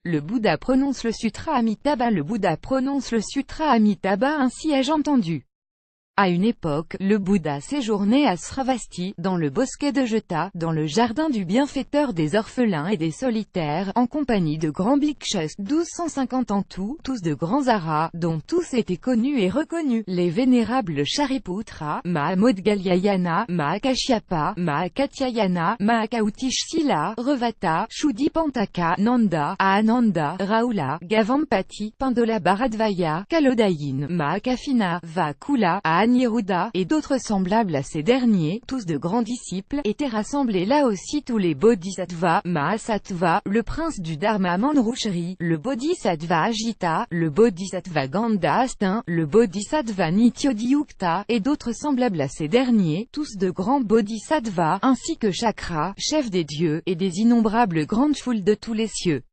Le Bouddha prononce le Sutra Amitabha. Le Bouddha prononce le Sutra Amitabha. Ainsi ai-je entendu. À une époque, le Bouddha séjournait à Sravasti, dans le bosquet de Jeta, dans le jardin du bienfaiteur des orphelins et des solitaires, en compagnie de grands bhikshus, 1250 en tout, tous de grands aras, dont tous étaient connus et reconnus, les vénérables Shariputra, Mahamodgalyayana, Mahakashyapa, Mahakatyayana, Mahakautishsila, Revata, Shuddhipantaka, Nanda, Ananda, Rahula, Gavampati, Pindola Bharadvaya, Kalodayin, Mahakafina, Vakula, Aniruddha, et d'autres semblables à ces derniers, tous de grands disciples, étaient rassemblés là aussi tous les bodhisattvas, Mahasattva, le prince du Dharma Manjushri, le bodhisattva Ajita, le bodhisattva Gandhastin, le bodhisattva Nityodiyukta, et d'autres semblables à ces derniers, tous de grands bodhisattvas, ainsi que Chakra, chef des dieux, et des innombrables grandes foules de tous les cieux.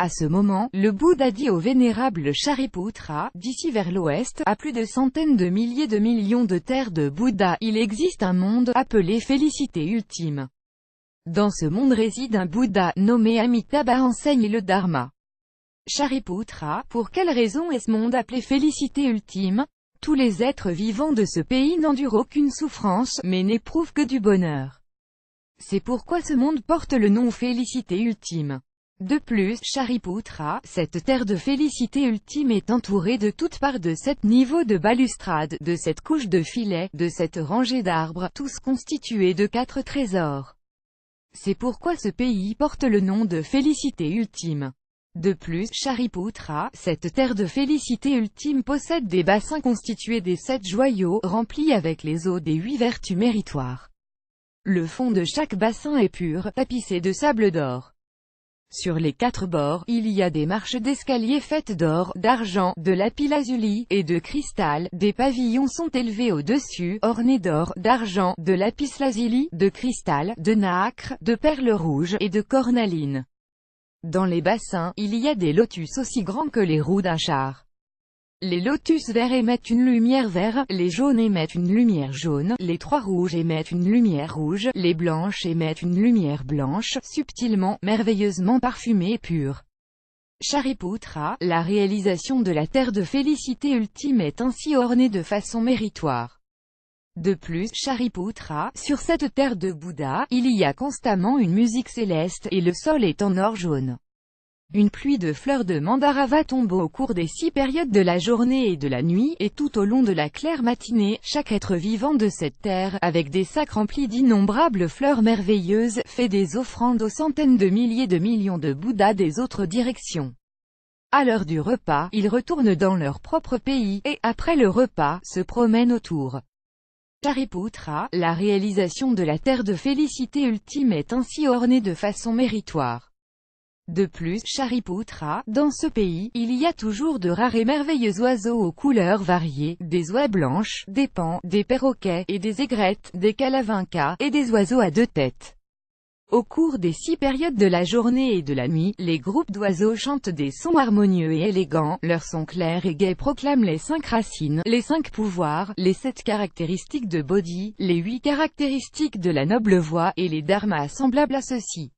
À ce moment, le Bouddha dit au vénérable Shariputra, d'ici vers l'ouest, à plus de centaines de milliers de millions de terres de Bouddha, il existe un monde, appelé félicité ultime. Dans ce monde réside un Bouddha, nommé Amitabha, enseigne le Dharma. Shariputra, pour quelle raison est ce monde appelé félicité ultime? Tous les êtres vivants de ce pays n'endurent aucune souffrance, mais n'éprouvent que du bonheur. C'est pourquoi ce monde porte le nom félicité ultime. De plus, Shariputra, cette terre de félicité ultime est entourée de toutes parts de 7 niveaux de balustrade, de 7 couches de filets, de 7 rangées d'arbres, tous constitués de 4 trésors. C'est pourquoi ce pays porte le nom de félicité ultime. De plus, Shariputra, cette terre de félicité ultime possède des bassins constitués des 7 joyaux, remplis avec les eaux des 8 vertus méritoires. Le fond de chaque bassin est pur, tapissé de sable d'or. Sur les 4 bords, il y a des marches d'escalier faites d'or, d'argent, de lapis-lazuli, et de cristal. Des pavillons sont élevés au-dessus, ornés d'or, d'argent, de lapis-lazuli, de cristal, de nacre, de perles rouges, et de cornaline. Dans les bassins, il y a des lotus aussi grands que les roues d'un char. Les lotus verts émettent une lumière verte, les jaunes émettent une lumière jaune, les 3 rouges émettent une lumière rouge, les blanches émettent une lumière blanche, subtilement, merveilleusement parfumée et pure. Shariputra, la réalisation de la terre de félicité ultime est ainsi ornée de façon méritoire. De plus, Shariputra, sur cette terre de Bouddha, il y a constamment une musique céleste, et le sol est en or jaune. Une pluie de fleurs de mandarava tombe au cours des 6 périodes de la journée et de la nuit, et tout au long de la claire matinée, chaque être vivant de cette terre, avec des sacs remplis d'innombrables fleurs merveilleuses, fait des offrandes aux centaines de milliers de millions de Bouddhas des autres directions. À l'heure du repas, ils retournent dans leur propre pays, et, après le repas, se promènent autour. Shariputra, la réalisation de la terre de félicité ultime est ainsi ornée de façon méritoire. De plus, Shariputra, dans ce pays, il y a toujours de rares et merveilleux oiseaux aux couleurs variées, des oies blanches, des paons, des perroquets, et des aigrettes, des calavinkas, et des oiseaux à 2 têtes. Au cours des 6 périodes de la journée et de la nuit, les groupes d'oiseaux chantent des sons harmonieux et élégants, leurs sons clairs et gais proclament les 5 racines, les 5 pouvoirs, les 7 caractéristiques de Bodhi, les 8 caractéristiques de la noble voie, et les dharmas semblables à ceux-ci.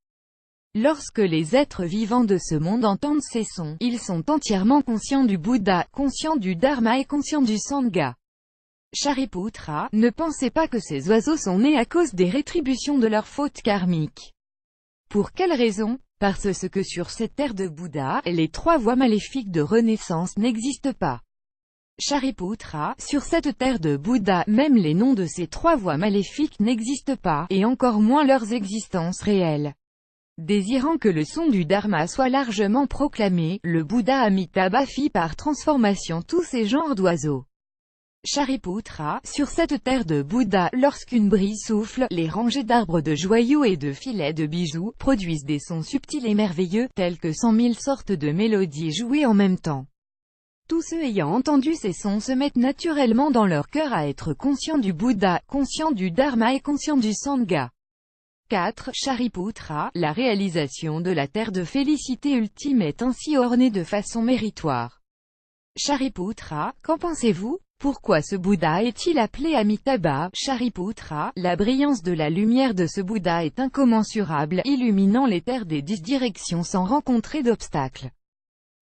Lorsque les êtres vivants de ce monde entendent ces sons, ils sont entièrement conscients du Bouddha, conscients du Dharma et conscients du Sangha. Shariputra, ne pensez pas que ces oiseaux sont nés à cause des rétributions de leurs fautes karmiques. Pour quelle raison? Parce que sur cette terre de Bouddha, les 3 voies maléfiques de renaissance n'existent pas. Shariputra, sur cette terre de Bouddha, même les noms de ces 3 voies maléfiques n'existent pas, et encore moins leurs existences réelles. Désirant que le son du Dharma soit largement proclamé, le Bouddha Amitabha fit par transformation tous ces genres d'oiseaux. Shariputra, sur cette terre de Bouddha, lorsqu'une brise souffle, les rangées d'arbres de joyaux et de filets de bijoux, produisent des sons subtils et merveilleux, tels que 100 000 sortes de mélodies jouées en même temps. Tous ceux ayant entendu ces sons se mettent naturellement dans leur cœur à être conscients du Bouddha, conscients du Dharma et conscients du Sangha. 4. Shariputra, la réalisation de la terre de félicité ultime est ainsi ornée de façon méritoire. Shariputra, qu'en pensez-vous? Pourquoi ce Bouddha est-il appelé Amitabha, Shariputra? La brillance de la lumière de ce Bouddha est incommensurable, illuminant les terres des 10 directions sans rencontrer d'obstacles.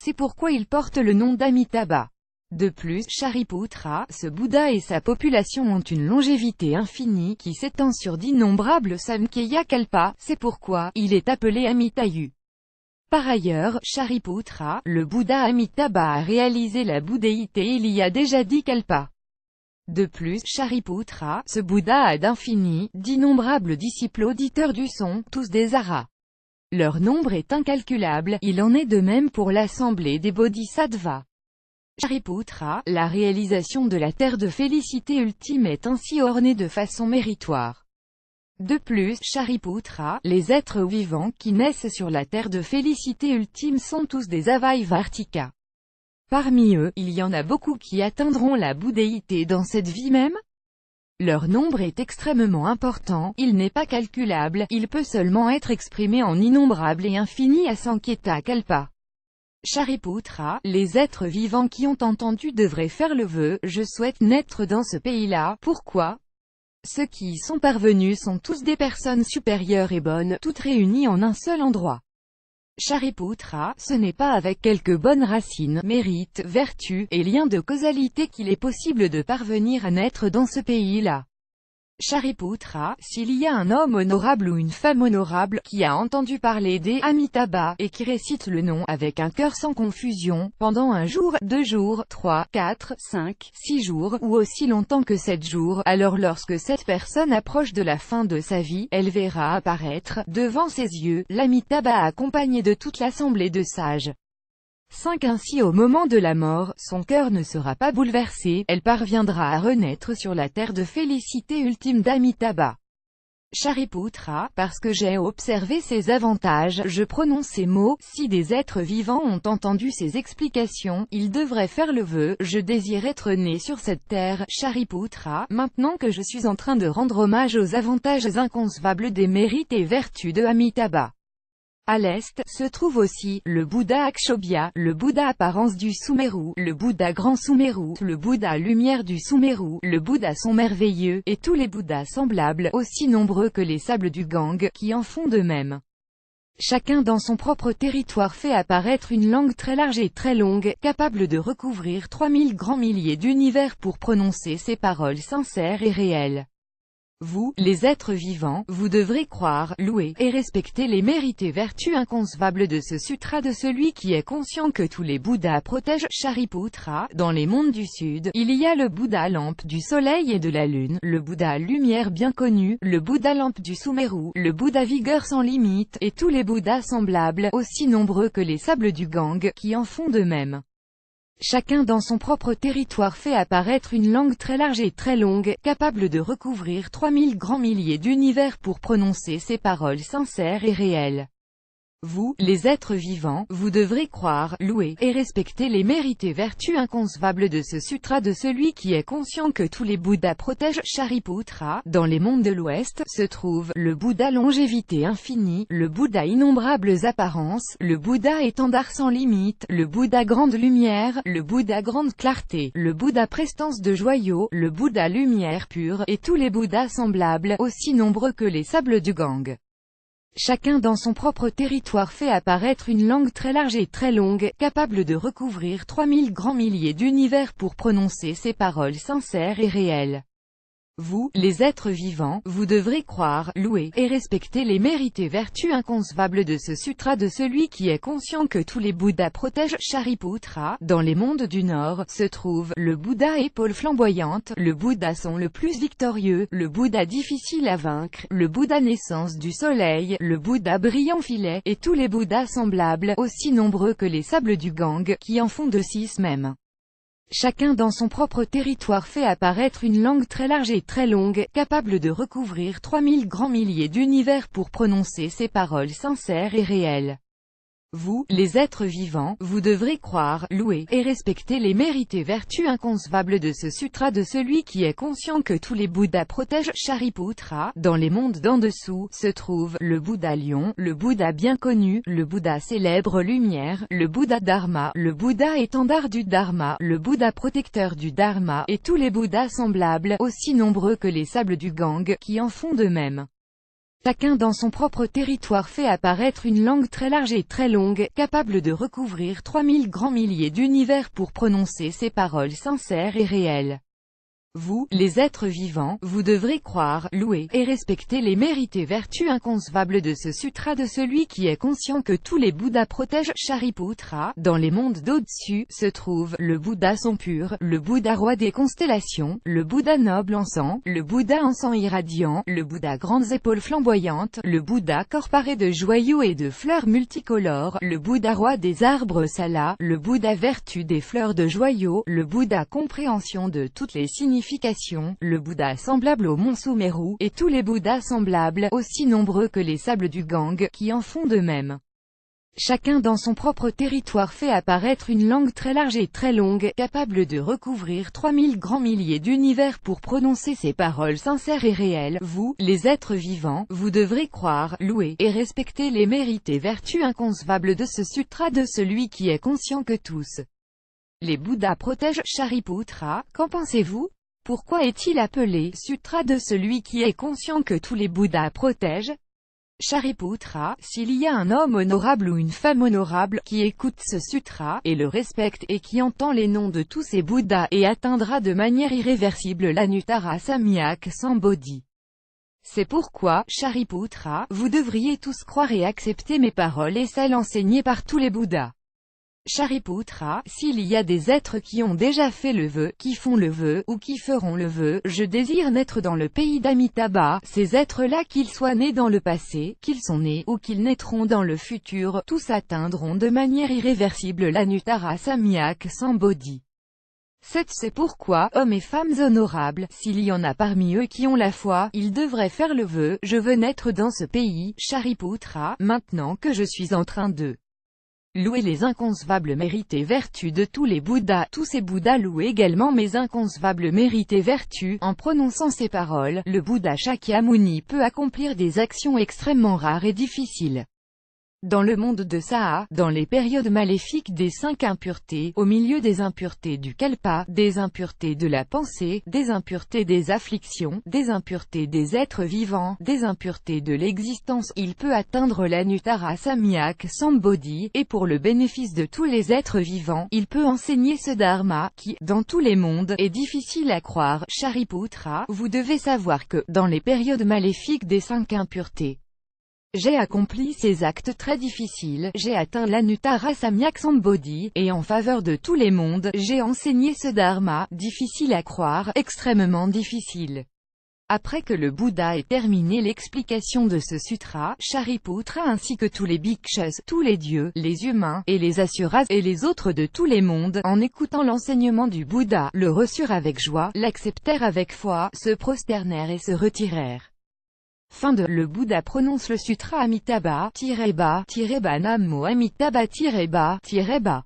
C'est pourquoi il porte le nom d'Amitabha. De plus, Shariputra, ce Bouddha et sa population ont une longévité infinie qui s'étend sur d'innombrables Samkhya Kalpas, c'est pourquoi il est appelé Amitayu. Par ailleurs, Shariputra, le Bouddha Amitabha a réalisé la bouddhéité il y a déjà 10 kalpas. De plus, Shariputra, ce Bouddha a d'innombrables disciples auditeurs du son, tous des aras. Leur nombre est incalculable, il en est de même pour l'assemblée des bodhisattvas. Shariputra, la réalisation de la terre de félicité ultime est ainsi ornée de façon méritoire. De plus, Shariputra, les êtres vivants qui naissent sur la terre de félicité ultime sont tous des Avaivartika. Parmi eux, il y en a beaucoup qui atteindront la bouddhéité dans cette vie même. Leur nombre est extrêmement important, il n'est pas calculable, il peut seulement être exprimé en innombrables et infini Asankheta Kalpa. Shariputra, les êtres vivants qui ont entendu devraient faire le vœu, je souhaite naître dans ce pays-là. Pourquoi? Ceux qui y sont parvenus sont tous des personnes supérieures et bonnes, toutes réunies en un seul endroit. Shariputra, ce n'est pas avec quelques bonnes racines, mérites, vertus, et liens de causalité qu'il est possible de parvenir à naître dans ce pays-là. Shariputra, s'il y a un homme honorable ou une femme honorable, qui a entendu parler des Amitabha, et qui récite le nom avec un cœur sans confusion, pendant 1 jour, 2 jours, 3, 4, 5, 6 jours, ou aussi longtemps que 7 jours, alors lorsque cette personne approche de la fin de sa vie, elle verra apparaître, devant ses yeux, l'Amitabha accompagné de toute l'assemblée de sages. 5. Ainsi au moment de la mort, son cœur ne sera pas bouleversé, elle parviendra à renaître sur la terre de félicité ultime d'Amitabha. Shariputra, parce que j'ai observé ces avantages, je prononce ces mots, si des êtres vivants ont entendu ces explications, ils devraient faire le vœu, je désire être né sur cette terre. Shariputra, maintenant que je suis en train de rendre hommage aux avantages inconcevables des mérites et vertus de Amitabha. À l'est, se trouve aussi, le Bouddha Akshobhya, le Bouddha apparence du Sumeru, le Bouddha grand Sumeru, le Bouddha lumière du Sumeru, le Bouddha son merveilleux, et tous les Bouddhas semblables, aussi nombreux que les sables du Gange, qui en font de même. Chacun dans son propre territoire fait apparaître une langue très large et très longue, capable de recouvrir 3000 grands milliers d'univers pour prononcer ces paroles sincères et réelles. Vous, les êtres vivants, vous devrez croire, louer, et respecter les mérites et vertus inconcevables de ce sutra de celui qui est conscient que tous les Bouddhas protègent. Shariputra, dans les mondes du Sud, il y a le Bouddha lampe du soleil et de la lune, le Bouddha lumière bien connu, le Bouddha lampe du Sumeru, le Bouddha vigueur sans limite, et tous les Bouddhas semblables, aussi nombreux que les sables du Gange, qui en font de même. Chacun dans son propre territoire fait apparaître une langue très large et très longue, capable de recouvrir 3000 grands milliers d'univers pour prononcer ces paroles sincères et réelles. Vous, les êtres vivants, vous devrez croire, louer, et respecter les mérites et vertus inconcevables de ce sutra de celui qui est conscient que tous les Bouddhas protègent. Shariputra, dans les mondes de l'Ouest, se trouve, le Bouddha longévité infinie, le Bouddha innombrables apparences, le Bouddha étendard sans limite, le Bouddha grande lumière, le Bouddha grande clarté, le Bouddha prestance de joyaux, le Bouddha lumière pure, et tous les Bouddhas semblables, aussi nombreux que les sables du Gange. Chacun dans son propre territoire fait apparaître une langue très large et très longue, capable de recouvrir 3000 grands milliers d'univers pour prononcer ces paroles sincères et réelles. Vous, les êtres vivants, vous devrez croire, louer, et respecter les mérites et vertus inconcevables de ce sutra de celui qui est conscient que tous les Bouddhas protègent. Shariputra, dans les mondes du Nord, se trouve, le Bouddha épaule flamboyante, le Bouddha son le plus victorieux, le Bouddha difficile à vaincre, le Bouddha naissance du soleil, le Bouddha brillant filet, et tous les Bouddhas semblables, aussi nombreux que les sables du Gange, qui en font de 6 même. Chacun dans son propre territoire fait apparaître une langue très large et très longue, capable de recouvrir 3000 grands milliers d'univers pour prononcer ces paroles sincères et réelles. Vous, les êtres vivants, vous devrez croire, louer, et respecter les mérites et vertus inconcevables de ce sutra de celui qui est conscient que tous les Bouddhas protègent. Shariputra. Dans les mondes d'en dessous, se trouve le Bouddha lion, le Bouddha bien connu, le Bouddha célèbre lumière, le Bouddha Dharma, le Bouddha étendard du Dharma, le Bouddha protecteur du Dharma, et tous les Bouddhas semblables, aussi nombreux que les sables du Gange, qui en font de même. Chacun dans son propre territoire fait apparaître une langue très large et très longue, capable de recouvrir 3000 grands milliers d'univers pour prononcer ces paroles sincères et réelles. Vous, les êtres vivants, vous devrez croire, louer, et respecter les mérites et vertus inconcevables de ce sutra de celui qui est conscient que tous les Bouddhas protègent. Shariputra. Dans les mondes d'au-dessus, se trouve le Bouddha son pur, le Bouddha roi des constellations, le Bouddha noble en sang, le Bouddha en sang irradiant, le Bouddha grandes épaules flamboyantes, le Bouddha corps paré de joyaux et de fleurs multicolores, le Bouddha roi des arbres salas, le Bouddha vertu des fleurs de joyaux, le Bouddha compréhension de toutes les significations, le Bouddha semblable au mont Sumeru, et tous les Bouddhas semblables, aussi nombreux que les sables du Gange, qui en font de même. Chacun dans son propre territoire fait apparaître une langue très large et très longue, capable de recouvrir 3000 grands milliers d'univers pour prononcer ces paroles sincères et réelles. Vous, les êtres vivants, vous devrez croire, louer, et respecter les mérites et vertus inconcevables de ce sutra de celui qui est conscient que tous les Bouddhas protègent. Shariputra. Qu'en pensez-vous? Pourquoi est-il appelé « sutra de celui qui est conscient que tous les Bouddhas protègent » Shariputra. S'il y a un homme honorable ou une femme honorable, qui écoute ce sutra, et le respecte, et qui entend les noms de tous ces Bouddhas, et atteindra de manière irréversible l'Anuttara Samyak Sambodhi. C'est pourquoi, Shariputra, vous devriez tous croire et accepter mes paroles et celles enseignées par tous les Bouddhas. Shariputra. S'il y a des êtres qui ont déjà fait le vœu, qui font le vœu, ou qui feront le vœu, je désire naître dans le pays d'Amitabha, ces êtres-là, qu'ils soient nés dans le passé, qu'ils sont nés, ou qu'ils naîtront dans le futur, tous atteindront de manière irréversible l'Anuttara Samyak Sambodhi. C'est pourquoi, hommes et femmes honorables, s'il y en a parmi eux qui ont la foi, ils devraient faire le vœu, je veux naître dans ce pays. Shariputra. Maintenant que je suis en train de louer les inconcevables mérites et vertus de tous les Bouddhas, tous ces Bouddhas louent également mes inconcevables mérites et vertus. En prononçant ces paroles, le Bouddha Shakyamuni peut accomplir des actions extrêmement rares et difficiles. Dans le monde de Saha, dans les périodes maléfiques des 5 impuretés, au milieu des impuretés du Kalpa, des impuretés de la pensée, des impuretés des afflictions, des impuretés des êtres vivants, des impuretés de l'existence, il peut atteindre l'Anuttara Samyak Sambodhi, et pour le bénéfice de tous les êtres vivants, il peut enseigner ce dharma, qui, dans tous les mondes, est difficile à croire. Shariputra. Vous devez savoir que, dans les périodes maléfiques des 5 impuretés, j'ai accompli ces actes très difficiles, j'ai atteint l'Anuttara Samyak Sambodhi, et en faveur de tous les mondes, j'ai enseigné ce dharma, difficile à croire, extrêmement difficile. Après que le Bouddha ait terminé l'explication de ce sutra, Shariputra ainsi que tous les bhikshus, tous les dieux, les humains, et les asuras, et les autres de tous les mondes, en écoutant l'enseignement du Bouddha, le reçurent avec joie, l'acceptèrent avec foi, se prosternèrent et se retirèrent. Fin de. Le Bouddha prononce le sutra Amitabha, -ba, -ba, Namo Amitabha, -ba, -ba.